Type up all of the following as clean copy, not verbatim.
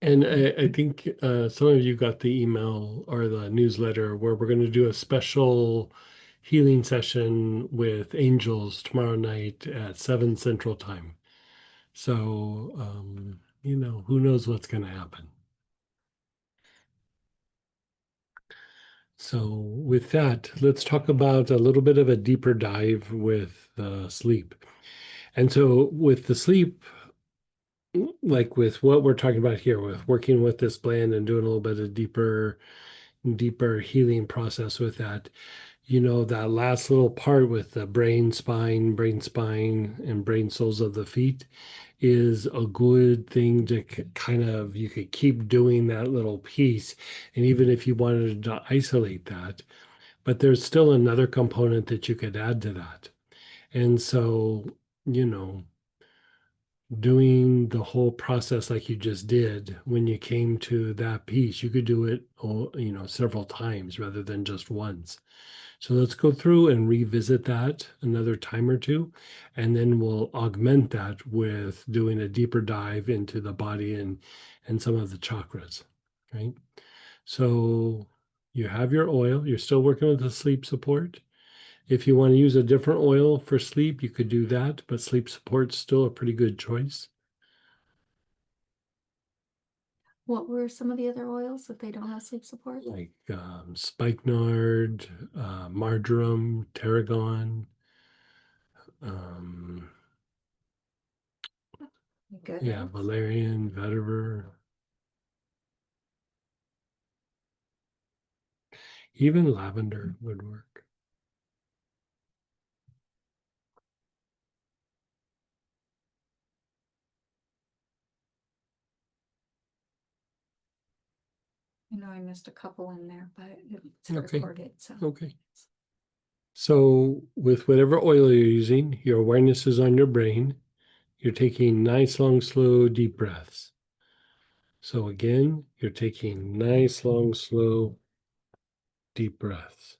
And I think some of you got the email or the newsletter where we're going to do a special healing session with angels tomorrow night at 7 Central Time. So, who knows what's going to happen. So, with that, let's talk about a little bit of a deeper dive with sleep. And so, with the sleep, like with what we're talking about here, with working with this blend and doing a little bit of deeper healing process with that, that last little part with the brain spine, and brain soles of the feet is a good thing to kind of, you could keep doing that little piece. And even if you wanted to isolate that, but there's still another component that you could add to that. And so, you know, doing the whole process like you just did when you came to that piece, you could do it, several times rather than just once. So let's go through and revisit that another time or two, and then we'll augment that with doing a deeper dive into the body and some of the chakras, right? So you have your oil, you're still working with the sleep support. If you want to use a different oil for sleep, you could do that, but sleep support's still a pretty good choice. What were some of the other oils that they don't have sleep support? Like spikenard, marjoram, tarragon, um, yeah, Goodness. valerian, vetiver, even lavender would work. I know I missed a couple in there, but it's Okay, recorded, so. okay. So with whatever oil you're using, your awareness is on your brain. You're taking nice, long, slow, deep breaths. So again, you're taking nice, long, slow, deep breaths.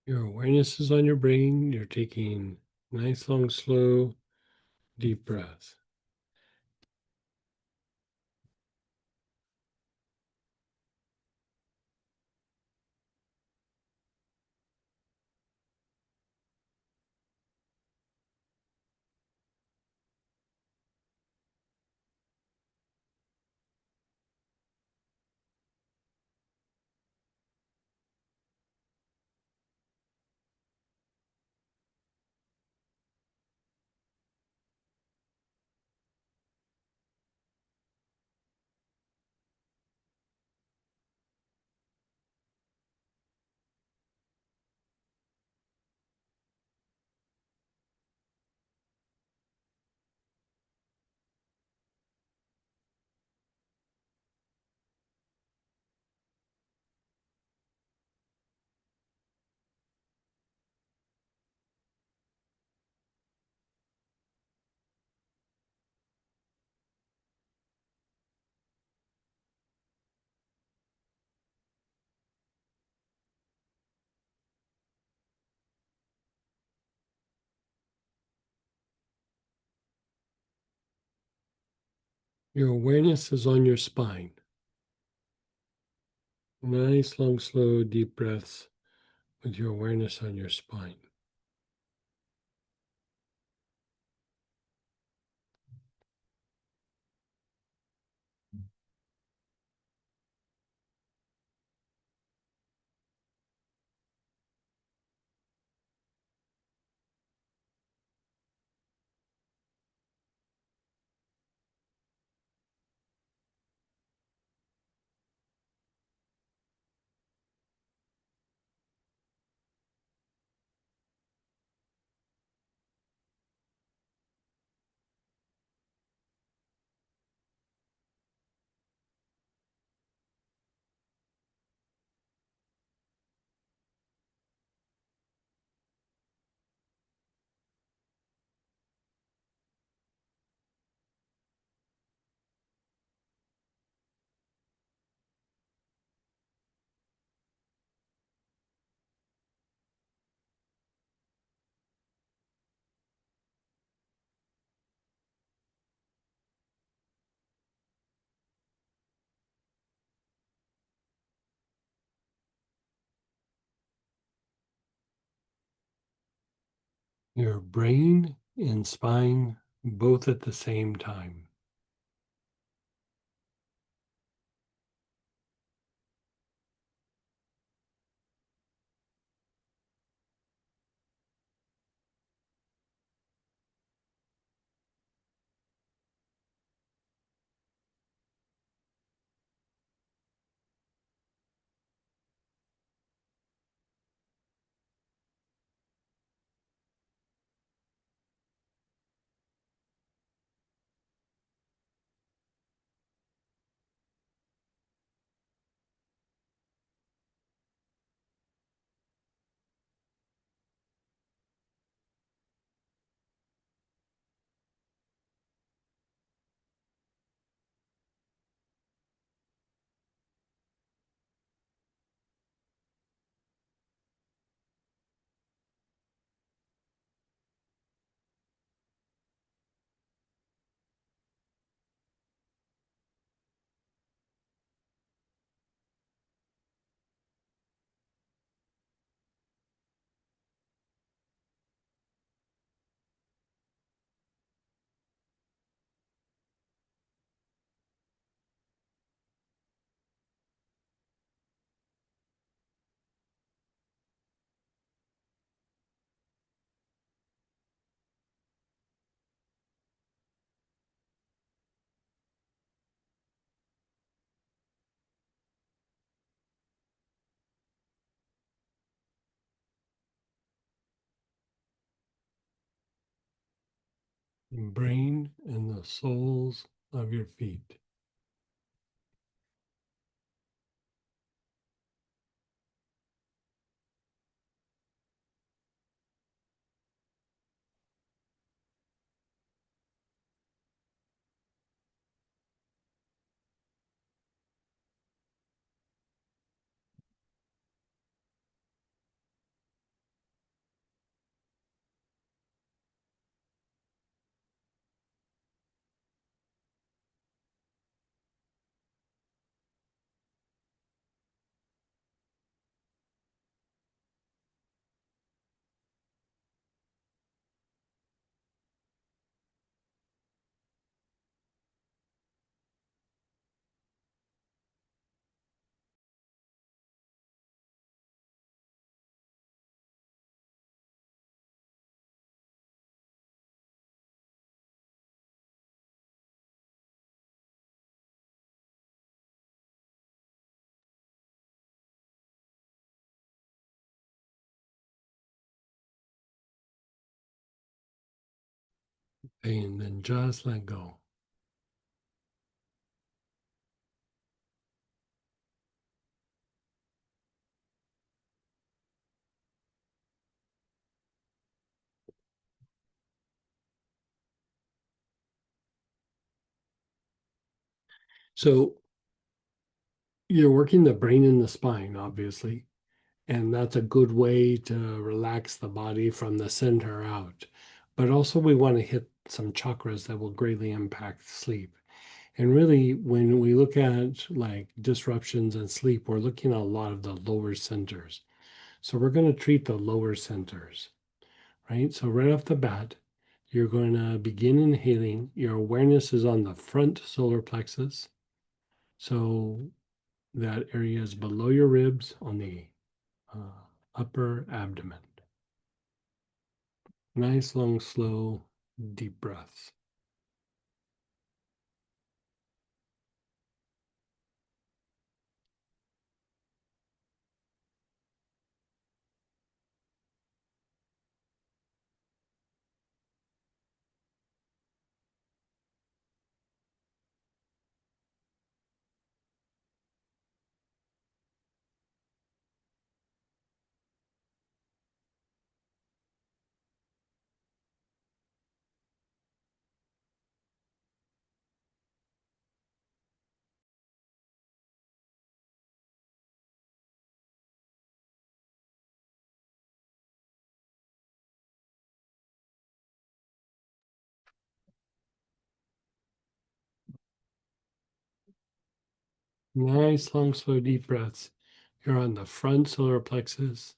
Your awareness is on your brain. You're taking nice, long, slow, deep breaths. Your awareness is on your spine. Nice, long, slow, deep breaths with your awareness on your spine. Your brain and spine both at the same time. Brain and the soles of your feet. And then just let go. So you're working the brain and the spine, obviously, and that's a good way to relax the body from the center out. But also, we want to hit some chakras that will greatly impact sleep. And really, when we look at like disruptions and sleep, we're looking at a lot of the lower centers. So we're going to treat the lower centers, right? So right off the bat, you're going to begin inhaling. Your awareness is on the front solar plexus. So that area is below your ribs on the upper abdomen. Nice, long, slow, deep breaths. Nice, long, slow, deep breaths. You're on the front solar plexus.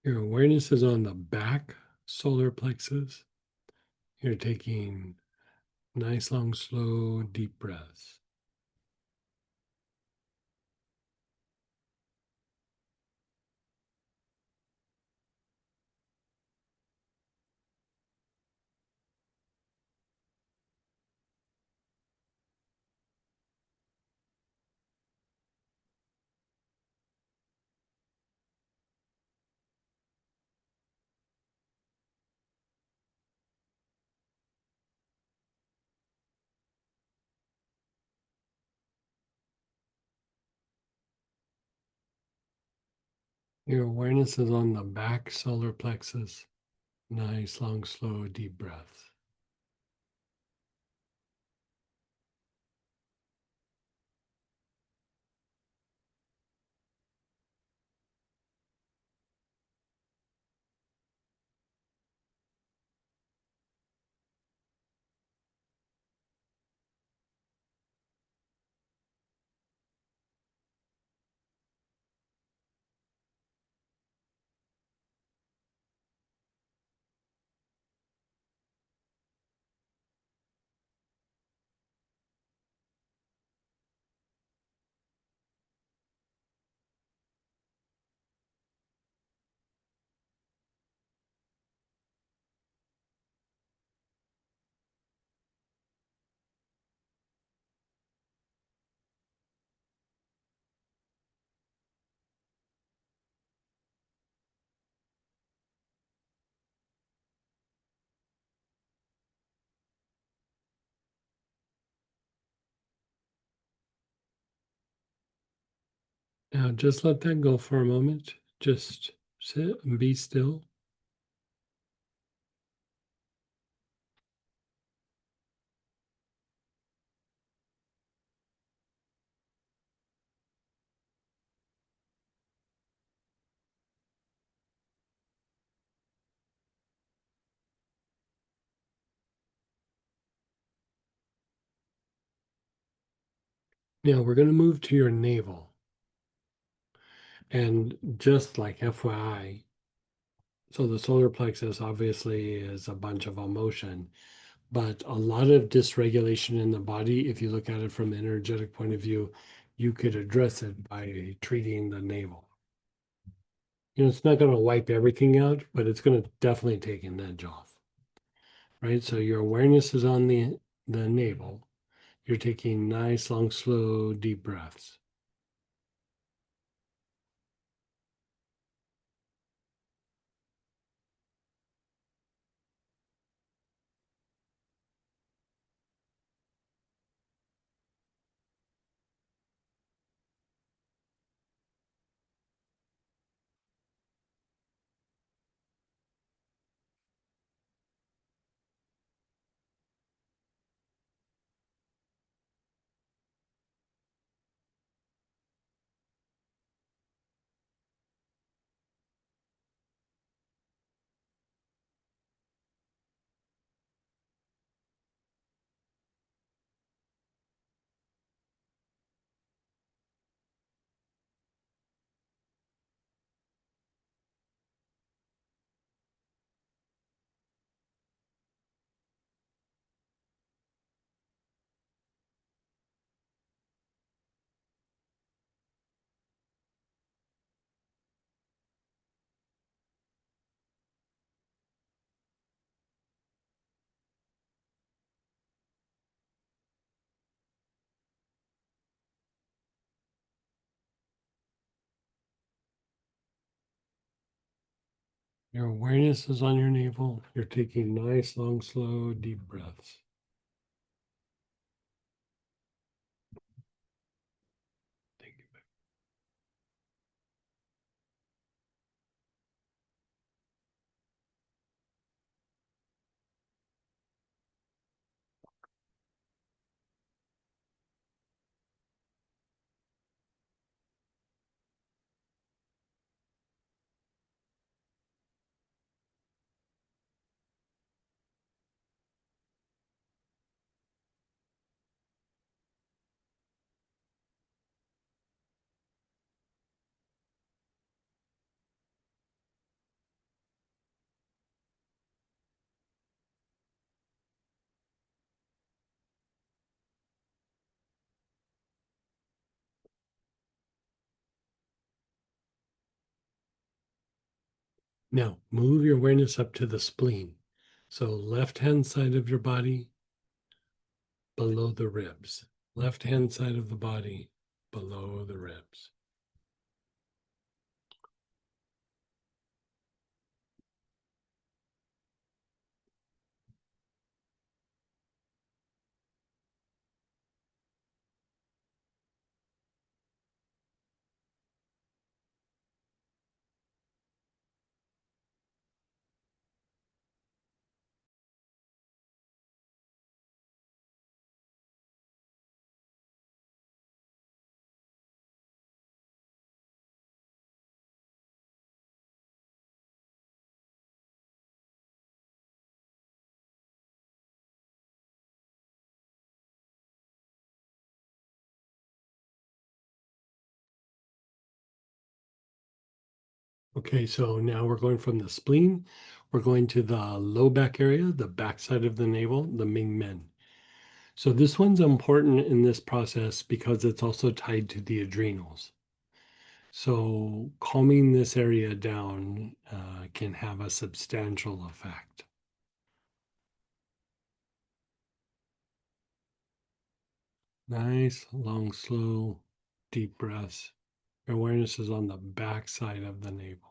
Your awareness is on the back solar plexus. You're taking nice, long, slow, deep breaths. Your awareness is on the back solar plexus. Nice, long, slow, deep breaths. Now just let that go for a moment. Just sit and be still. Now we're going to move to your navel. And just like FYI, so the solar plexus obviously is a bunch of emotion, but a lot of dysregulation in the body, if you look at it from an energetic point of view, you could address it by treating the navel. It's not going to wipe everything out, but it's going to definitely take an edge off, right? So your awareness is on the navel. You're taking nice, long, slow, deep breaths. Your awareness is on your navel. You're taking nice, long, slow, deep breaths. Thank you. Now move your awareness up to the spleen. So left hand side of your body below the ribs. Left hand side of the body below the ribs. Okay, so now we're going from the spleen, we're going to the low back area, the backside of the navel, the Ming Men. So this one's important in this process because it's also tied to the adrenals. So calming this area down can have a substantial effect. Nice, long, slow, deep breaths. Your awareness is on the backside of the navel.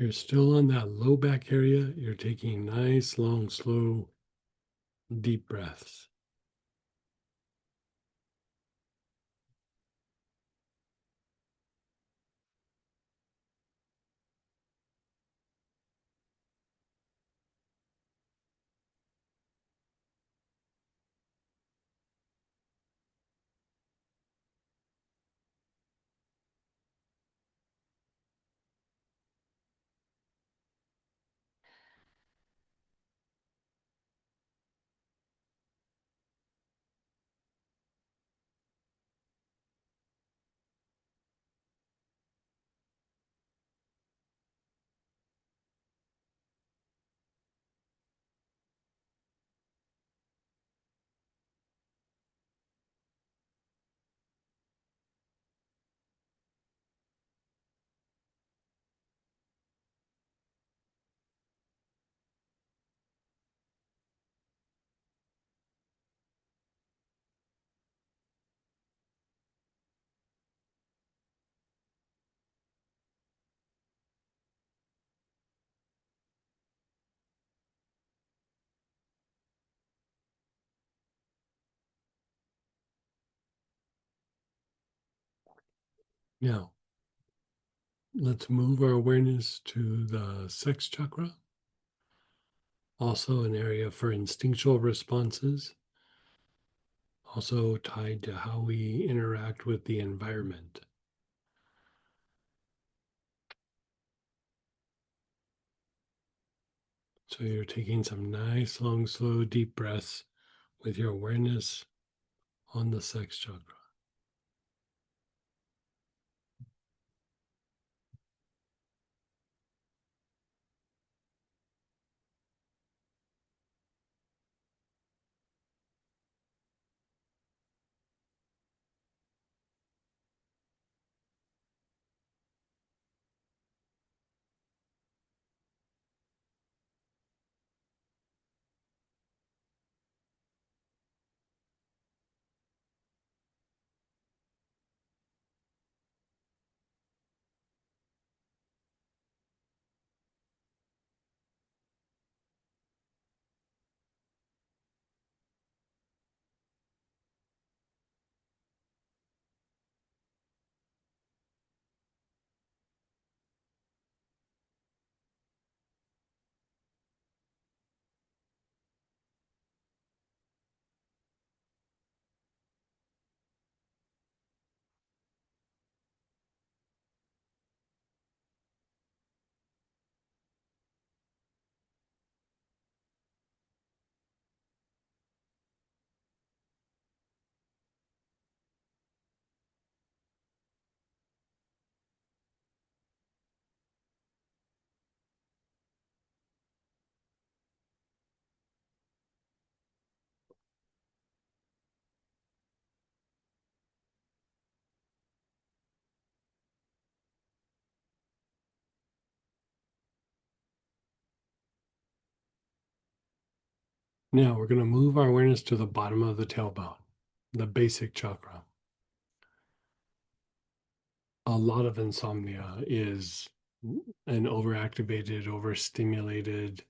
You're still on that low back area. You're taking nice, long, slow, deep breaths. Now, let's move our awareness to the sex chakra, also an area for instinctual responses, also tied to how we interact with the environment. So you're taking some nice, long, slow, deep breaths with your awareness on the sex chakra. Now we're going to move our awareness to the bottom of the tailbone, the basic chakra. A lot of insomnia is an overactivated, overstimulated,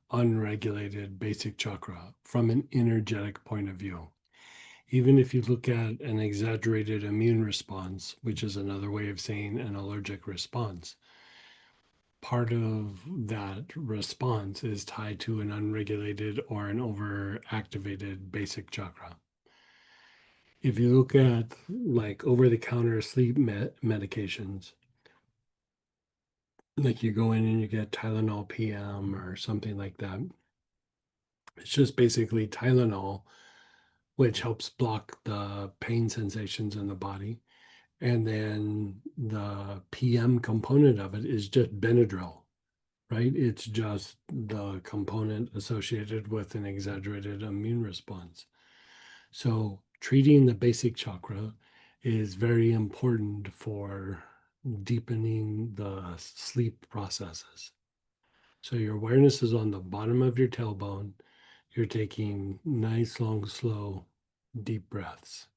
unregulated basic chakra from an energetic point of view. Even if you look at an exaggerated immune response, which is another way of saying an allergic response, part of that response is tied to an unregulated or an overactivated basic chakra. If you look at like over the counter sleep medications, like you go in and you get Tylenol PM or something like that, it's just basically Tylenol, which helps block the pain sensations in the body. And then the PM component of it is just Benadryl, right? It's just the component associated with an exaggerated immune response. So treating the basic chakra is very important for deepening the sleep processes. So your awareness is on the bottom of your tailbone. You're taking nice, long, slow, deep breaths.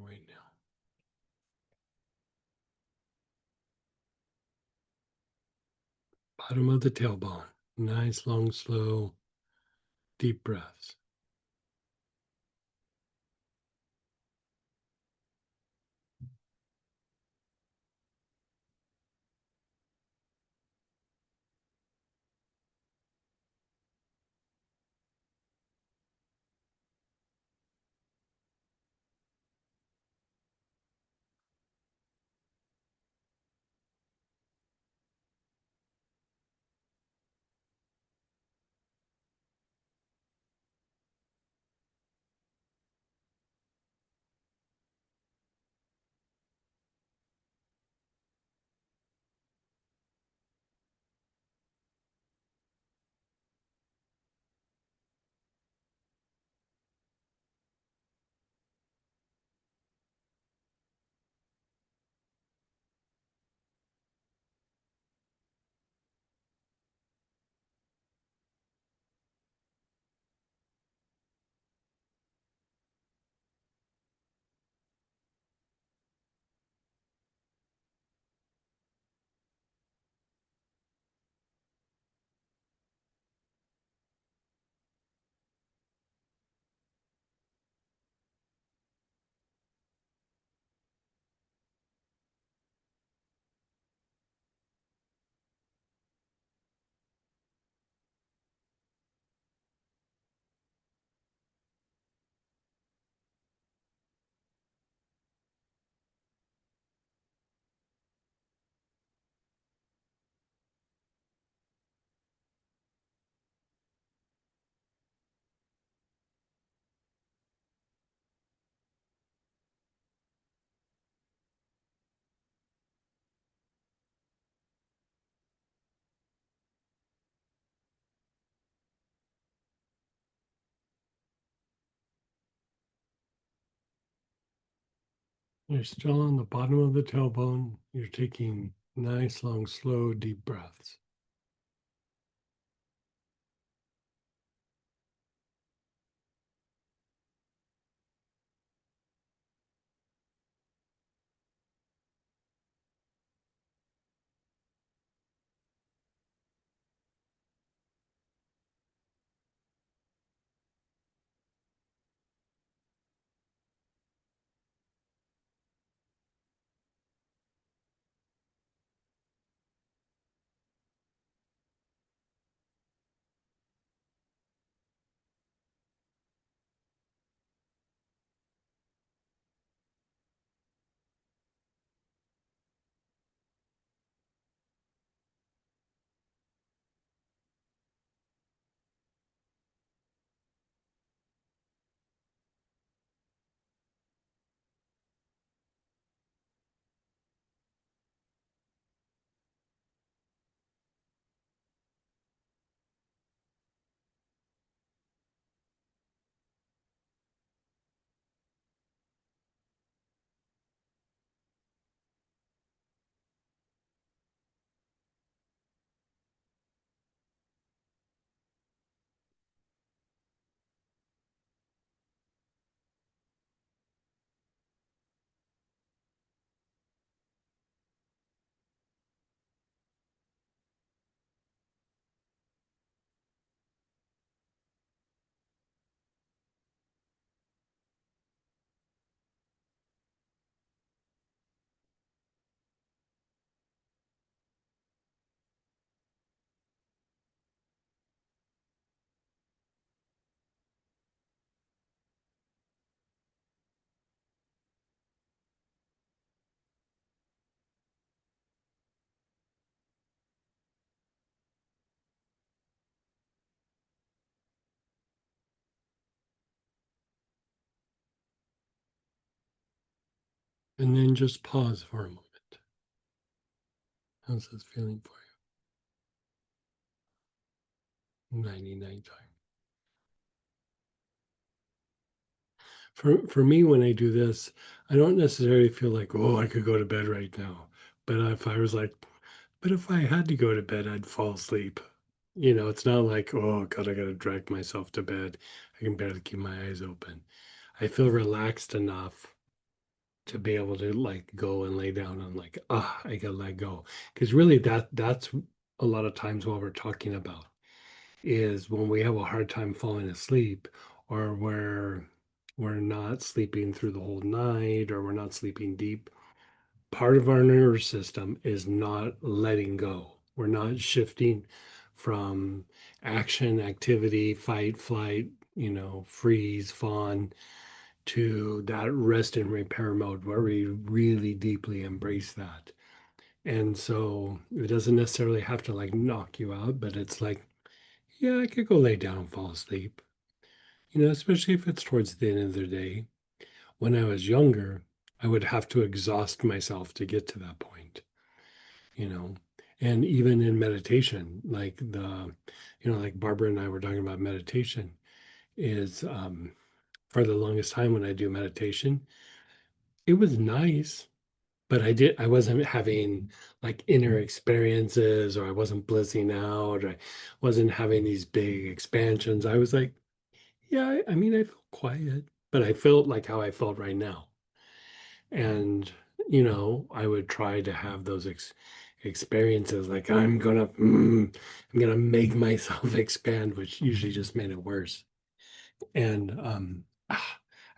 right now. Bottom of the tailbone. Nice, long, slow, deep breaths. You're still on the bottom of the tailbone. You're taking nice, long, slow, deep breaths. And then just pause for a moment. How's this feeling for you? 99 times. For me, when I do this, I don't necessarily feel like, oh, I could go to bed right now. But if I was like, but if I had to go to bed, I'd fall asleep. It's not like, oh God, I gotta drag myself to bed. I can barely keep my eyes open. I feel relaxed enough to be able to like go and lay down and like, I gotta let go. Because really that's a lot of times what we're talking about is when we have a hard time falling asleep, or we're not sleeping through the whole night, or we're not sleeping deep. Part of our nervous system is not letting go. We're not shifting from action, activity, fight, flight, freeze, fawn, to that rest and repair mode where we really deeply embrace that. And so it doesn't necessarily have to like knock you out, but it's like, yeah, I could go lay down and fall asleep, especially if it's towards the end of the day. When I was younger, I would have to exhaust myself to get to that point, you know. And even in meditation, like like Barbara and I were talking about meditation, is for the longest time when I do meditation, it was nice, but I wasn't having like inner experiences, or I wasn't blissing out, or I wasn't having these big expansions. I was like, yeah, I mean, I felt quiet, but I felt like how I felt right now. And, I would try to have those experiences like I'm gonna make myself expand, which usually just made it worse. And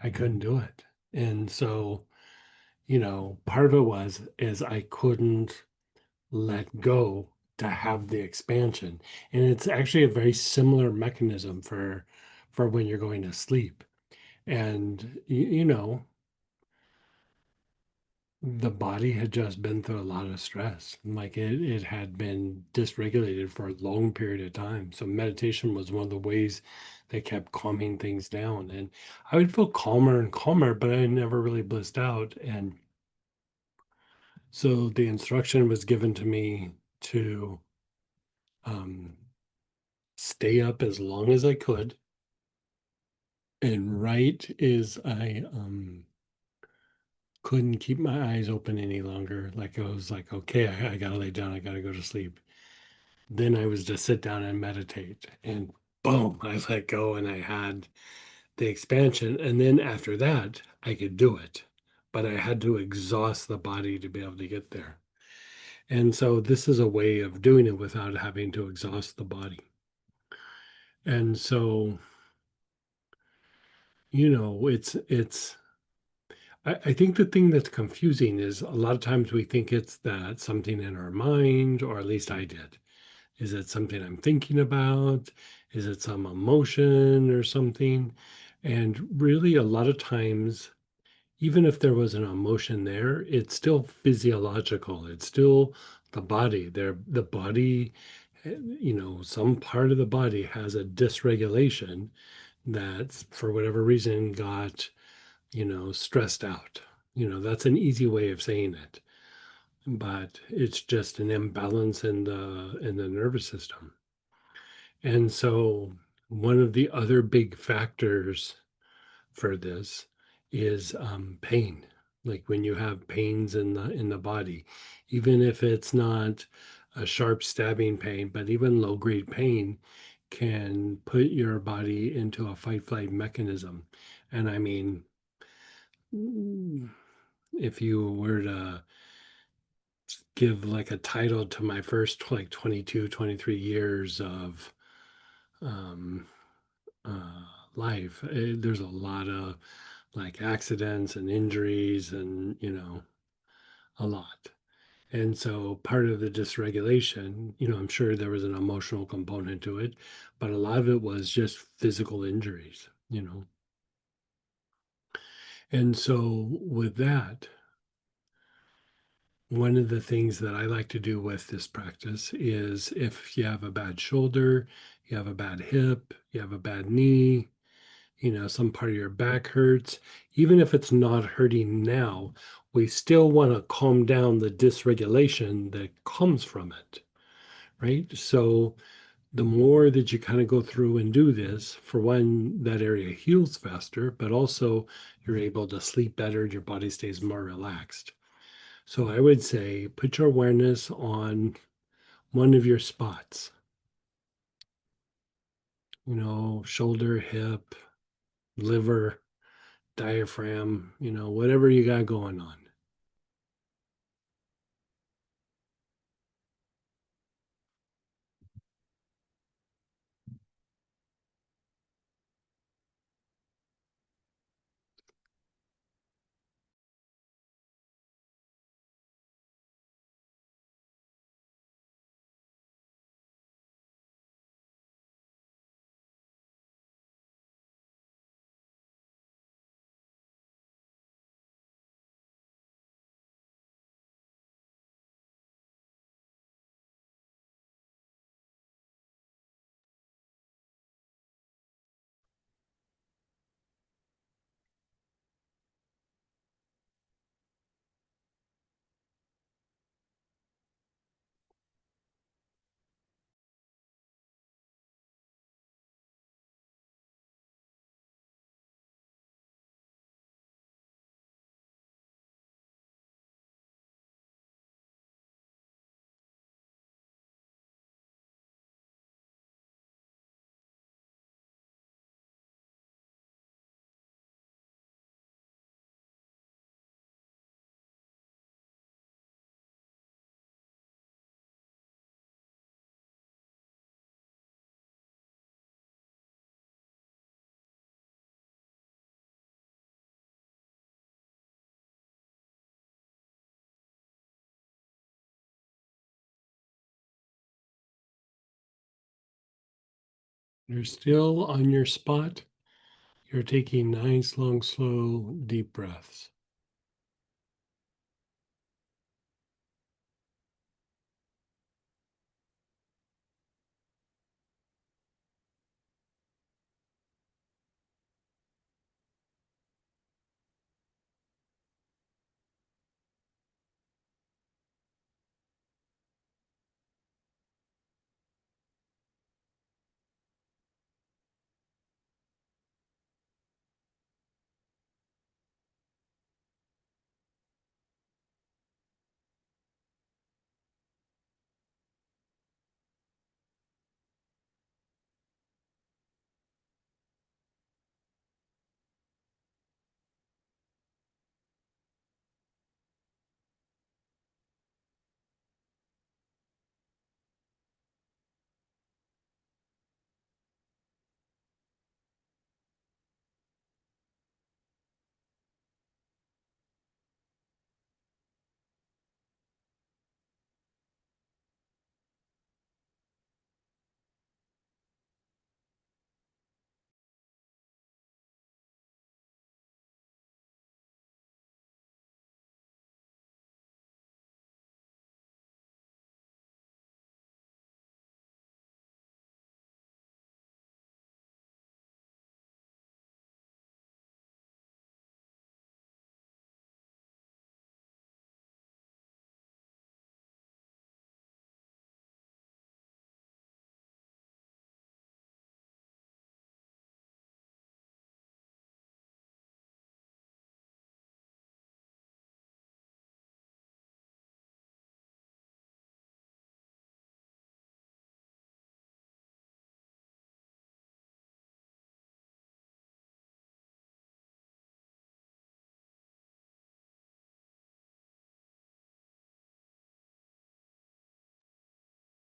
I couldn't do it. And so, part of it is I couldn't let go to have the expansion. And it's actually a very similar mechanism for when you're going to sleep. And the body had just been through a lot of stress. Like it had been dysregulated for a long period of time. So meditation was one of the ways that kept calming things down. And I would feel calmer and calmer, but I never really blissed out. And so the instruction was given to me to um, stay up as long as I could. And right as I couldn't keep my eyes open any longer, like I was like, okay, I gotta lay down, I gotta go to sleep. Then I was to sit down and meditate. And boom, I let go and I had the expansion. And then after that, I could do it. But I had to exhaust the body to be able to get there. And so this is a way of doing it without having to exhaust the body. And so, it's I think the thing that's confusing is a lot of times we think it's that something in our mind, or at least I did. Is it something I'm thinking about? Is it some emotion or something? And really, a lot of times, even if there was an emotion there, it's still physiological. It's still the body. The body, some part of the body has a dysregulation that, for whatever reason, got, stressed out. That's an easy way of saying it, but it's just an imbalance in the nervous system. And so one of the other big factors for this is pain. Like when you have pains in the body, even if it's not a sharp stabbing pain, but even low grade pain can put your body into a fight flight mechanism. And I mean, mm, if you were to give like a title to my first like 22, 23 years of um, uh, life, there's a lot of like accidents and injuries and, a lot. And so part of the dysregulation, I'm sure there was an emotional component to it, but a lot of it was just physical injuries. And so with that, one of the things that I like to do with this practice is if you have a bad shoulder, you have a bad hip, you have a bad knee, some part of your back hurts, even if it's not hurting now, we still want to calm down the dysregulation that comes from it, right? So the more that you kind of go through and do this, for one, that area heals faster, but also you're able to sleep better, your body stays more relaxed. So I would say put your awareness on one of your spots, shoulder, hip, liver, diaphragm, whatever you got going on. You're still on your spot. You're taking nice, long, slow, deep breaths.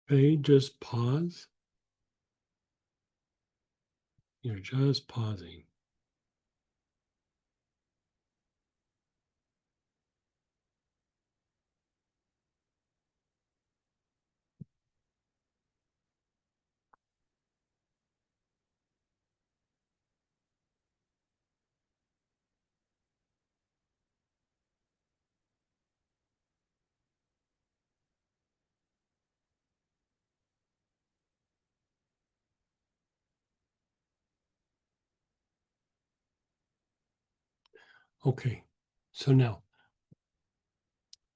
Okay, just pause. You're just pausing. Okay, so now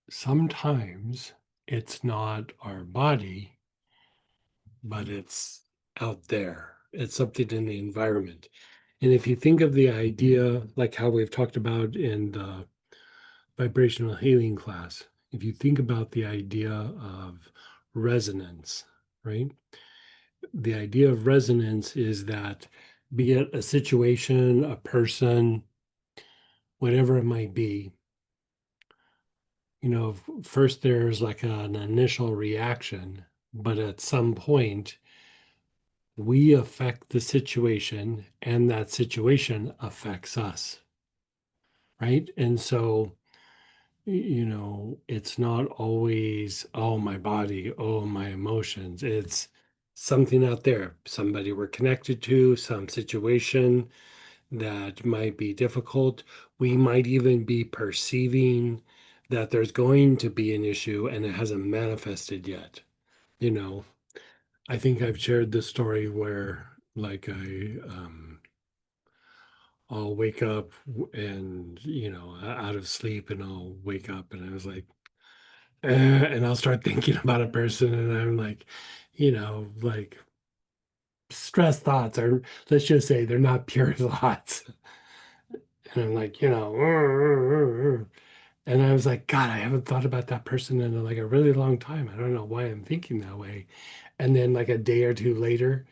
sometimes it's not our body, but it's out there. It's something in the environment. And if you think of the idea, like how we've talked about in the vibrational healing class, if you think about the idea of resonance, right? The idea of resonance is that, be it a situation, a person, whatever it might be, first there's like an initial reaction, but at some point we affect the situation and that situation affects us, right? And so, it's not always, oh, my body, oh, my emotions. It's something out there, somebody we're connected to, some situation that might be difficult. We might even be perceiving that there's going to be an issue and it hasn't manifested yet. You know, I think I've shared this story where, like, I'll wake up and, out of sleep, and I'll wake up and I was like, and I'll start thinking about a person, and I'm like, like stress thoughts, or let's just say they're not pure thoughts. And I'm like, and I was like, God, I haven't thought about that person in like a really long time. I don't know why I'm thinking that way. And then like a day or two later,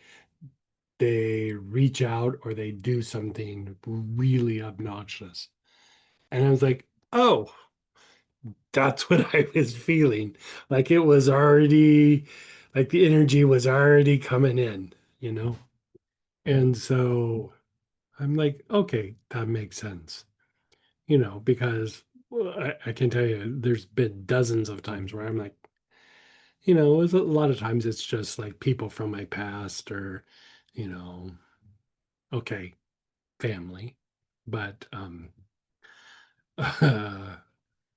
they reach out or they do something really obnoxious. And I was like, oh, that's what I was feeling. Like it was already, like the energy was already coming in, you know? And so I'm like, okay, that makes sense, because well, I can tell you there's been dozens of times where I'm like, it's a lot of times it's just like people from my past or, you know, okay, family. But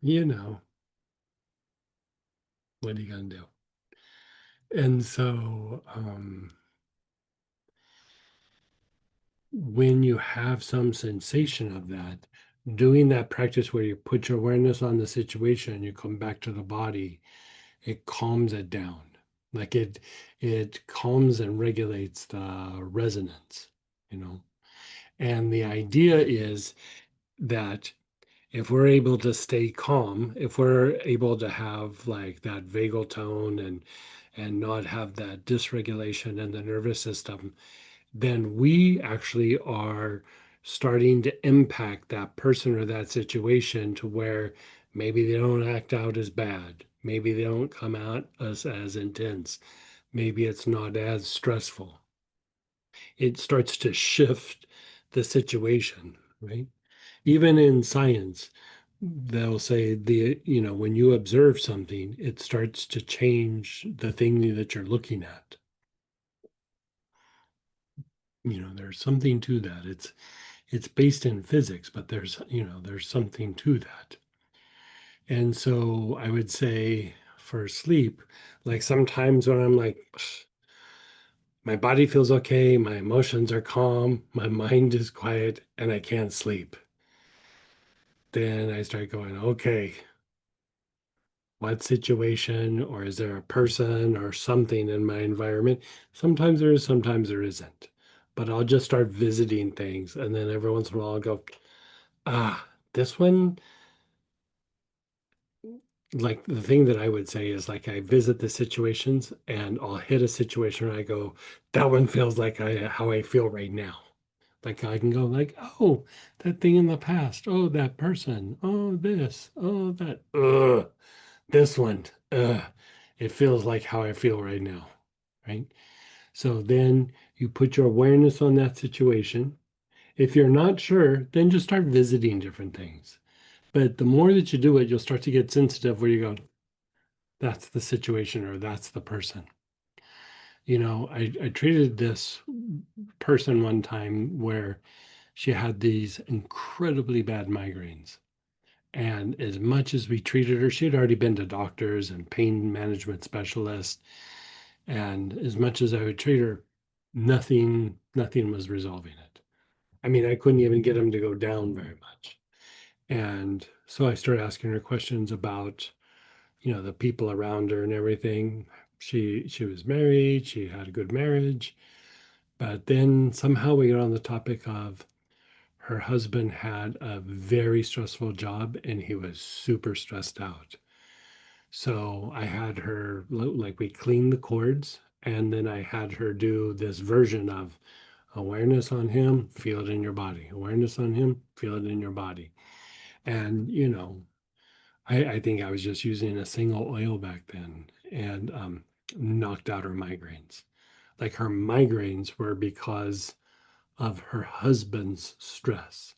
you know, what are you gonna do? And so when you have some sensation of that, doing that practice where you put your awareness on the situation, you come back to the body, it calms it down. Like it calms and regulates the resonance, you know. And the idea is that if we're able to stay calm, if we're able to have like that vagal tone and not have that dysregulation in the nervous system, then we actually are starting to impact that person or that situation to where maybe they don't act out as bad. Maybe they don't come out as intense. Maybe it's not as stressful. It starts to shift the situation, right? Even in science, they'll say when you observe something, it starts to change the thing that you're looking at. There's something to that. It's based in physics, but there's something to that. And so I would say for sleep, like sometimes when I'm like, my body feels okay, my emotions are calm, my mind is quiet, and I can't sleep. Then I start going, okay, what situation, or is there a person or something in my environment? Sometimes there is, sometimes there isn't. But I'll just start visiting things. And then every once in a while I'll go, this one, like the thing that I would say is like I visit the situations and I'll hit a situation and I go, that one feels like how I feel right now. Like I can go like, oh, that thing in the past, oh, that person, oh, this, oh, that, this one, it feels like how I feel right now, right? So then you put your awareness on that situation. If you're not sure, then just start visiting different things. But the more that you do it, you'll start to get sensitive where you go, that's the situation or that's the person. I treated this person one time where she had these incredibly bad migraines. And as much as we treated her, she had already been to doctors and pain management specialists. And as much as I would treat her, nothing was resolving it. I mean, I couldn't even get him to go down very much. And so I started asking her questions about, the people around her and everything. She was married, she had a good marriage, but then somehow we got on the topic of her husband had a very stressful job and he was super stressed out. So I had her, like, we cleaned the cords, and then I had her do this version of awareness on him, feel it in your body. Awareness on him, feel it in your body. And, I think I was just using a single oil back then and knocked out her migraines. Like her migraines were because of her husband's stress.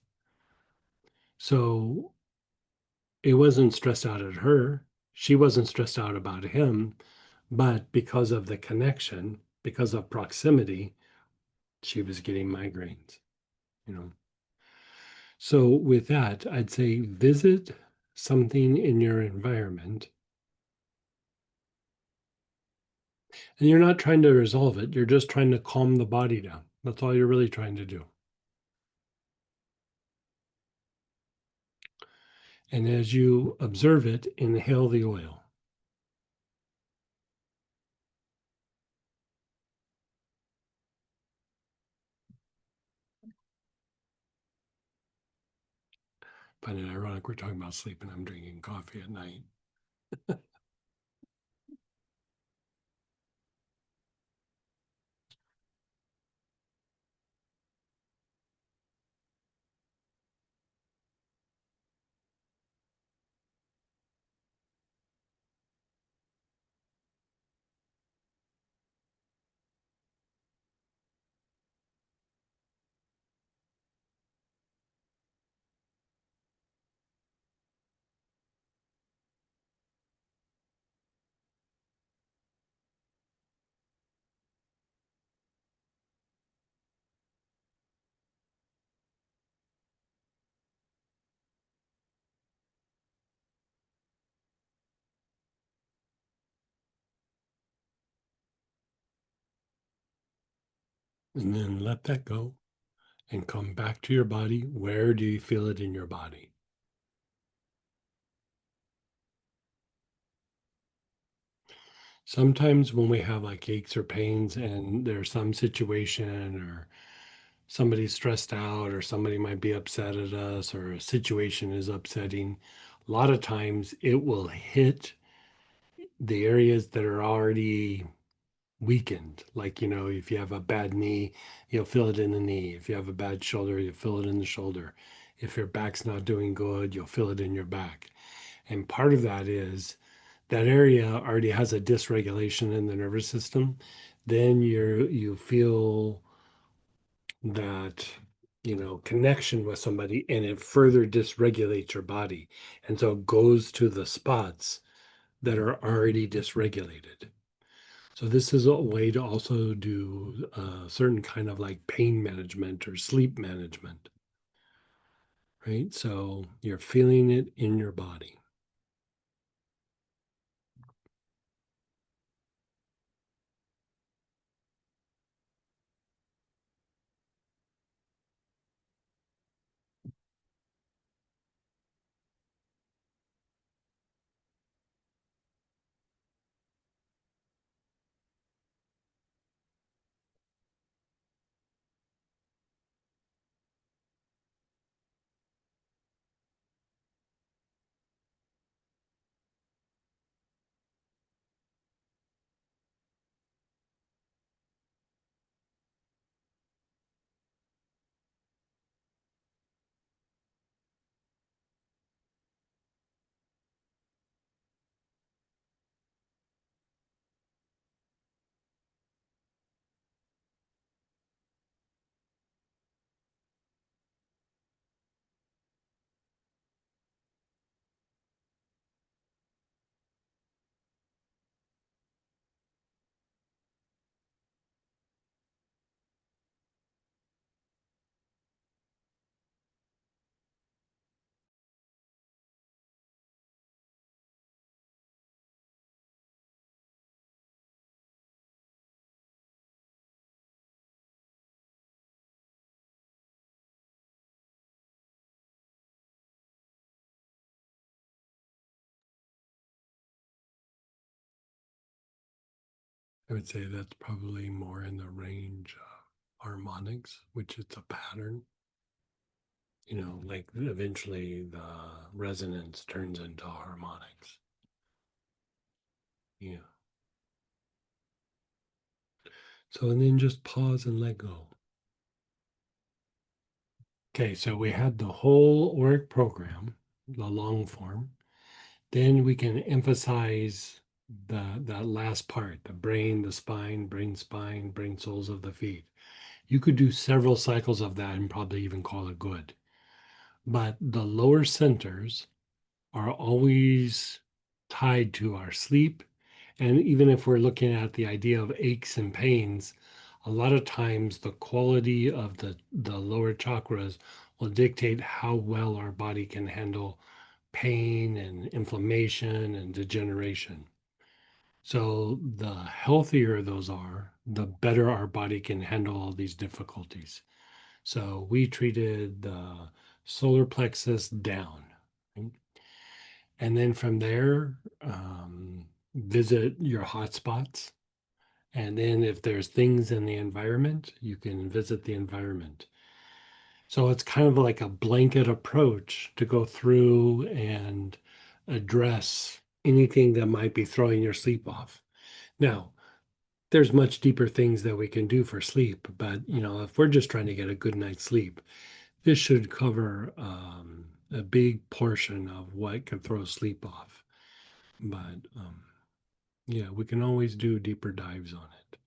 So it wasn't stressed out at her. She wasn't stressed out about him, but because of the connection, because of proximity, she was getting migraines, you know. So with that, I'd say visit something in your environment. And you're not trying to resolve it, you're just trying to calm the body down. That's all you're really trying to do. And as you observe it, inhale the oil. Find it ironic we're talking about sleep and I'm drinking coffee at night. And then let that go and come back to your body. Where do you feel it in your body? Sometimes when we have like aches or pains and there's some situation or somebody's stressed out or somebody might be upset at us or a situation is upsetting, a lot of times it will hit the areas that are already weakened. Like, if you have a bad knee, you'll feel it in the knee. If you have a bad shoulder, you'll feel it in the shoulder. If your back's not doing good, you'll feel it in your back. And part of that is that area already has a dysregulation in the nervous system. Then you feel that connection with somebody and it further dysregulates your body, and so it goes to the spots that are already dysregulated. So this is a way to also do a certain kind of like pain management or sleep management, right? So you're feeling it in your body. I would say that's probably more in the range of harmonics, which it's a pattern. Like eventually the resonance turns into harmonics. Yeah. So, and then just pause and let go. Okay, so we had the whole auric program. the long form. Then we can emphasize that last part, the brain, the spine, brain, spine, brain, soles of the feet. You could do several cycles of that and probably even call it good. But the lower centers are always tied to our sleep. And even if we're looking at the idea of aches and pains, a lot of times the quality of the lower chakras will dictate how well our body can handle pain and inflammation and degeneration. So the healthier those are, the better our body can handle all these difficulties. So we treated the solar plexus down. Right? And then from there, visit your hotspots. And then if there's things in the environment, you can visit the environment. So it's kind of like a blanket approach to go through and address anything that might be throwing your sleep off. Now, there's much deeper things that we can do for sleep, but if we're just trying to get a good night's sleep, this should cover a big portion of what can throw sleep off. But yeah, we can always do deeper dives on it.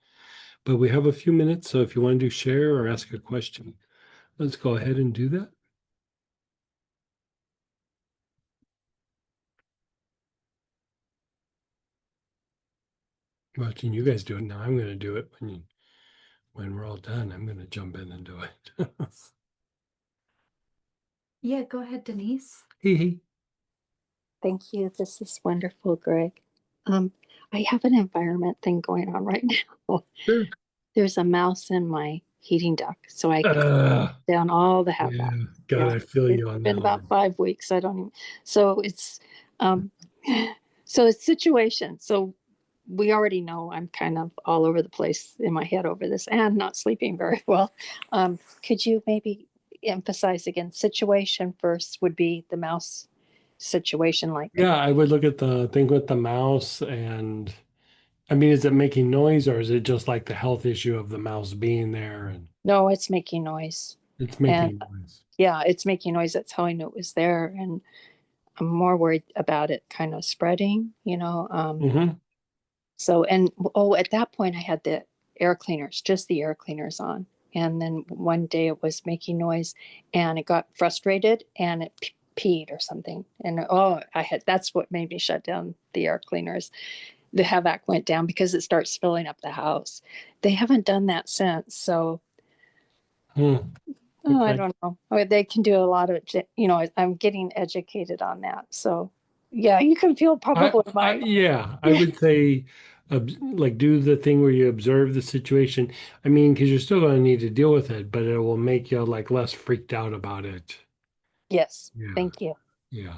But we have a few minutes, so if you want to share or ask a question, let's go ahead and do that. Watching you guys do it now, I'm going to do it when we're all done. I'm going to jump in and do it. Yeah, go ahead, Denise. Hee hee. Thank you. This is wonderful, Greg. Um, I have an environment thing going on right now. Sure. There's a mouse in my heating duct, so I Uh, down all the HVAC. yeah, God, I feel you on Been that about one. 5 weeks. I don't even. So it's, um, so it's situation. So we already know I'm kind of all over the place in my head over this and not sleeping very well. Could you maybe emphasize again? Situation first would be the mouse situation, like. Yeah, I would look at the thing with the mouse and I mean, is it making noise or is it just like the health issue of the mouse being there and No, it's making noise. it's And making noise? yeah, it's making noise. That's how I knew it was there. And I'm more worried about it kind of spreading. Mm-hmm. So, and oh, at that point, I had the air cleaners, just the air cleaners on. And then one day it was making noise and it got frustrated and it peed or something. And that's what made me shut down the air cleaners. The HVAC went down because it starts filling up the house. They haven't done that since. So, Hmm. oh, I Okay. don't know. They can do a lot of, I'm getting educated on that. So, yeah, you can feel probably my. Yeah, I would say like do the thing where you observe the situation. I mean, because you're still going to need to deal with it, but it will make you like less freaked out about it. Yes, Yeah, thank you. yeah,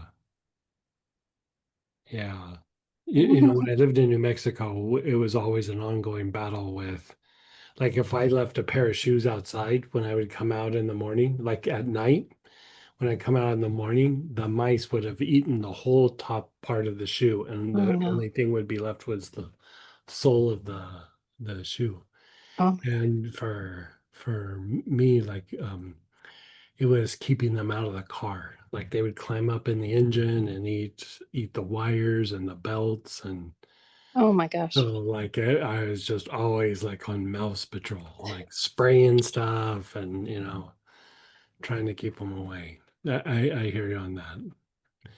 yeah. You know, when I lived in New Mexico, it was always an ongoing battle with like if I left a pair of shoes outside when I would come out in the morning, like at night, when I come out in the morning, the mice would have eaten the whole top part of the shoe, and Oh the no. only thing would be left was the sole of the shoe. Oh, And for me, like it was keeping them out of the car. Like they would climb up in the engine and eat the wires and the belts and oh my so gosh. like I was just always like on mouse patrol, like spraying stuff and trying to keep them away. I hear you on that.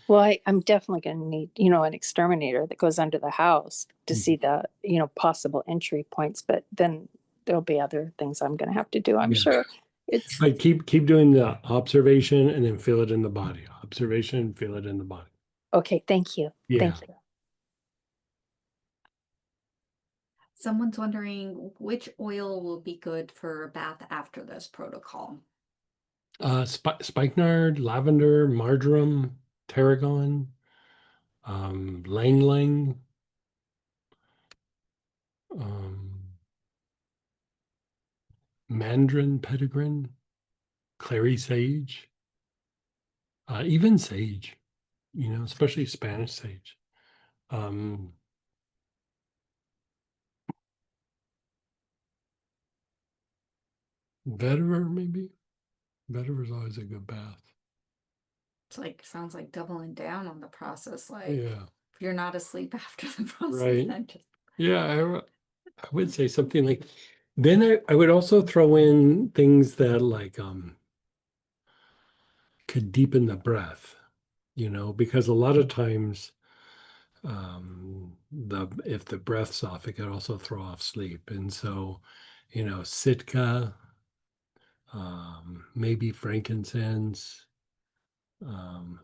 Well, I'm definitely going to need, an exterminator that goes under the house to see Mhm. the, possible entry points. But then there'll be other things I'm going to have to do, I'm Yeah. sure. It's But keep doing the observation and then feel it in the body. Observation, feel it in the body. okay. Thank you. Yeah. Thank you. Someone's wondering which oil will be good for a bath after this protocol. Spikenard, lavender, marjoram, tarragon, lang lang, um, mandarin petitgrain, clary sage, even sage, especially Spanish sage. Um, Vetiver, maybe. Vetiver is always a good bath. It's like, sounds like doubling down on the process, like, Yeah, if you're not asleep after the process, Right. then just. yeah, I would say something like, then I would also throw in things that like could deepen the breath, because a lot of times if the breath's off, it could also throw off sleep. And so, Sitka, maybe frankincense,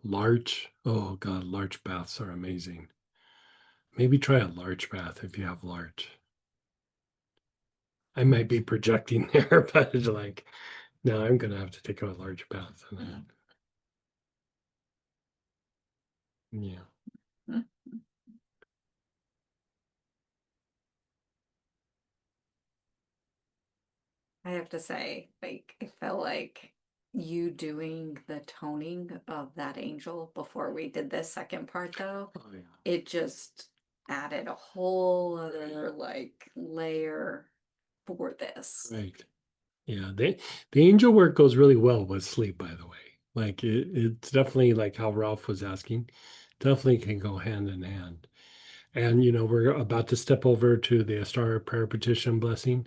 larch. Oh God, larch baths are amazing. Maybe try a larch bath if you have larch. I might be projecting there, but it's like, no, I'm gonna have to take a large bath. Yeah. I have to say, like, I felt like you doing the toning of that angel before we did this second part, though, Oh, yeah. it just added a whole other like layer for this. Right. Yeah. The angel work goes really well with sleep, by the way. Like it's definitely like how Ralph was asking, definitely can go hand in hand. And we're about to step over to the Astara prayer petition blessing.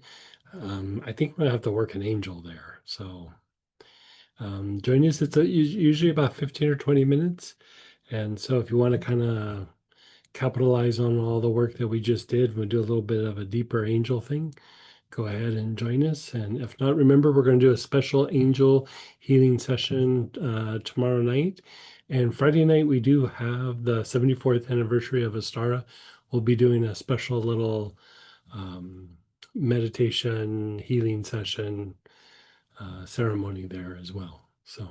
I think we're gonna have to work an angel there. So join us. It's usually about 15 or 20 minutes. And so if you want to kind of capitalize on all the work that we just did, we'll do a little bit of a deeper angel thing. Go ahead and join us. And if not, remember, we're going to do a special angel healing session tomorrow night. And Friday night, we do have the 74th anniversary of Astara. We'll be doing a special little meditation healing session ceremony there as well. So